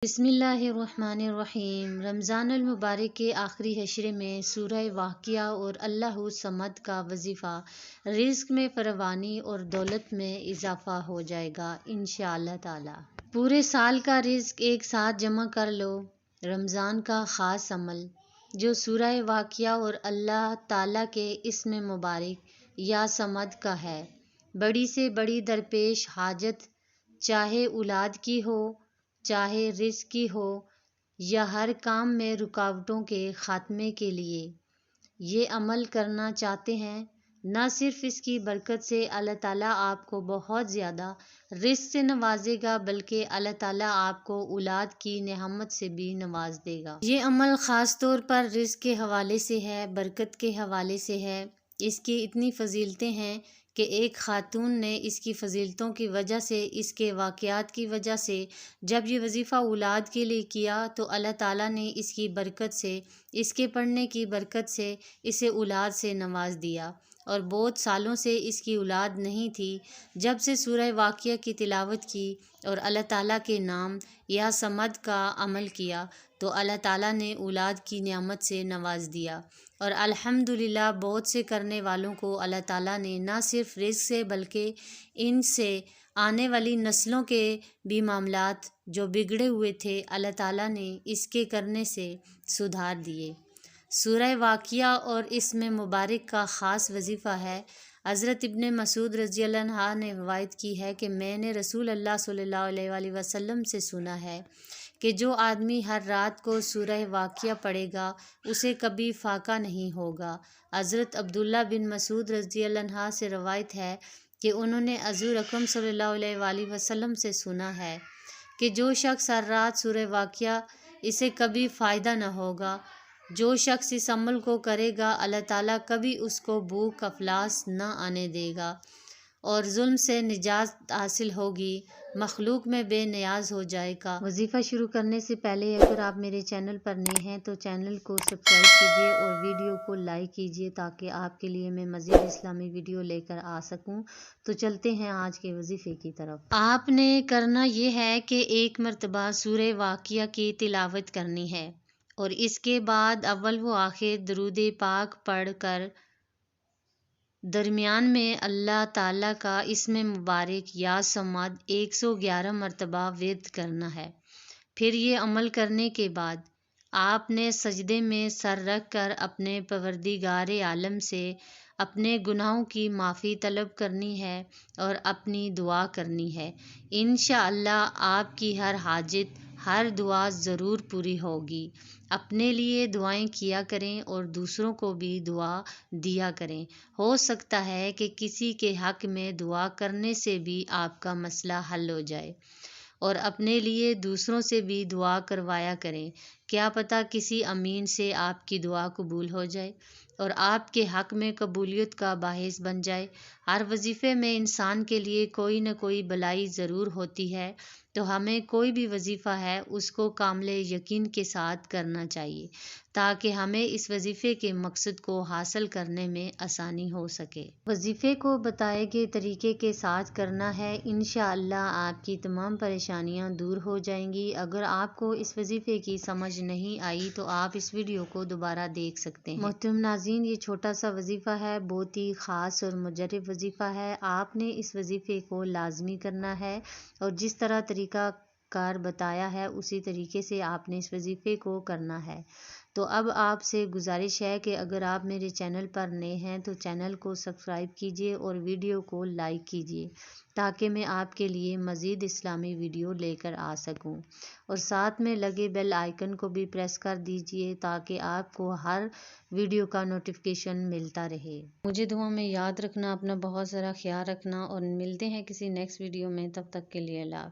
بسم اللہ الرحمن الرحیم۔ رمضان المبارک کے آخری عشرے میں سورہ واقعہ اور اللہ الصمد کا وظیفہ رزق میں فراوانی اور دولت میں اضافہ ہو جائے گا انشاءاللہ تعالی۔ پورے سال کا رزق ایک ساتھ جمع کر لو۔ رمضان کا خاص عمل جو سورہ واقعہ اور اللہ تعالی کے اسم مبارک یا صمد کا ہے، بڑی سے بڑی درپیش حاجت، چاہے اولاد کی ہو، چاہے رزق کی ہو، یا ہر کام میں رکاوٹوں کے خاتمے کے لیے یہ عمل کرنا چاہتے ہیں، نہ صرف اس کی برکت سے اللہ تعالیٰ آپ کو بہت زیادہ رزق سے نوازے گا، بلکہ اللہ تعالیٰ آپ کو اولاد کی نعمت سے بھی نواز دے گا۔ یہ عمل خاص طور پر رزق کے حوالے سے ہے، برکت کے حوالے سے ہے۔ اس کی اتنی فضیلتیں ہیں کہ ایک خاتون نے اس کی فضیلتوں کی وجہ سے، اس کے واقعات کی وجہ سے جب یہ وظیفہ اولاد کے لیے کیا تو اللہ تعالیٰ نے اس کی برکت سے، اس کے پڑھنے کی برکت سے اسے اولاد سے نواز دیا، اور بہت سالوں سے اس کی اولاد نہیں تھی۔ جب سے سورہ واقعہ کی تلاوت کی اور اللہ تعالیٰ کے نام یا صمد کا عمل کیا تو اللہ تعالیٰ نے اولاد کی نعمت سے نواز دیا، اور الحمدللہ بہت سے کرنے والوں کو اللہ تعالیٰ نے نہ صرف رزق سے بلکہ ان سے آنے والی نسلوں کے بھی معاملات جو بگڑے ہوئے تھے، اللہ تعالیٰ نے اس کے کرنے سے سدھار دیے۔ سورہ واقعہ اور اسم مبارک کا خاص وظیفہ ہے۔ حضرت ابن مسعود رضی اللہ عنہ نے روایت کی ہے کہ میں نے رسول اللہ صلی اللہ علیہ وآلہ وسلم سے سنا ہے کہ جو آدمی ہر رات کو سورہ واقعہ پڑھے گا اسے کبھی فاقہ نہیں ہوگا۔ حضرت عبداللہ بن مسعود رضی اللہ عنہ سے روایت ہے کہ انہوں نے حضور اکرم صلی اللہ علیہ وآلہ وسلم سے سنا ہے کہ جو شخص ہر رات سورہ واقعہ اسے کبھی فائدہ نہ ہوگا۔ جو شخص اس عمل کو کرے گا اللہ تعالیٰ کبھی اس کو بھوک افلاس نہ آنے دے گا، اور ظلم سے نجات حاصل ہوگی، مخلوق میں بے نیاز ہو جائے گا۔ وظیفہ شروع کرنے سے پہلے اگر آپ میرے چینل پر نئے ہیں تو چینل کو سبسکرائب کیجیے اور ویڈیو کو لائک کیجیے تاکہ آپ کے لیے میں مزید اسلامی ویڈیو لے کر آ سکوں۔ تو چلتے ہیں آج کے وظیفے کی طرف۔ آپ نے کرنا یہ ہے کہ ایک مرتبہ سورہ واقعہ کی تلاوت کرنی ہے، اور اس کے بعد اول و آخر درود پاک پڑھ کر درمیان میں اللہ تعالیٰ کا اسم مبارک یا صمد 111 مرتبہ ورد کرنا ہے۔ پھر یہ عمل کرنے کے بعد آپ نے سجدے میں سر رکھ کر اپنے پروردگار عالم سے اپنے گناہوں کی معافی طلب کرنی ہے اور اپنی دعا کرنی ہے۔ انشاءاللہ آپ کی ہر حاجت، ہر دعا ضرور پوری ہوگی۔ اپنے لیے دعائیں کیا کریں اور دوسروں کو بھی دعا دیا کریں۔ ہو سکتا ہے کہ کسی کے حق میں دعا کرنے سے بھی آپ کا مسئلہ حل ہو جائے، اور اپنے لیے دوسروں سے بھی دعا کروایا کریں، کیا پتہ کسی امین سے آپ کی دعا قبول ہو جائے اور آپ کے حق میں قبولیت کا باعث بن جائے۔ ہر وظیفے میں انسان کے لیے کوئی نہ کوئی بلائی ضرور ہوتی ہے، تو ہمیں کوئی بھی وظیفہ ہے اس کو کامل یقین کے ساتھ کرنا چاہیے تاکہ ہمیں اس وظیفے کے مقصد کو حاصل کرنے میں آسانی ہو سکے۔ وظیفے کو بتائے گئے طریقے کے ساتھ کرنا ہے، انشاءاللہ آپ کی تمام پریشانیاں دور ہو جائیں گی۔ اگر آپ کو اس وظیفے کی سمجھ نہیں آئی تو آپ اس ویڈیو کو دوبارہ دیکھ سکتے ہیں۔ محترم ناظرین، یہ چھوٹا سا وظیفہ ہے، بہت ہی خاص اور مجرب وظیفہ ہے۔ آپ نے اس وظیفے کو لازمی کرنا ہے، اور جس طرح طریقہ کار بتایا ہے اسی طریقے سے آپ نے اس وظیفے کو کرنا ہے۔ تو اب آپ سے گزارش ہے کہ اگر آپ میرے چینل پر نئے ہیں تو چینل کو سبسکرائب کیجیے اور ویڈیو کو لائک کیجیے تاکہ میں آپ کے لیے مزید اسلامی ویڈیو لے کر آ سکوں، اور ساتھ میں لگے بیل آئیکن کو بھی پریس کر دیجیے تاکہ آپ کو ہر ویڈیو کا نوٹیفیکیشن ملتا رہے۔ مجھے دعا میں یاد رکھنا، اپنا بہت سارا خیال رکھنا، اور ملتے ہیں کسی نیکسٹ ویڈیو میں، تب تک کے لیے اللہ حافظ۔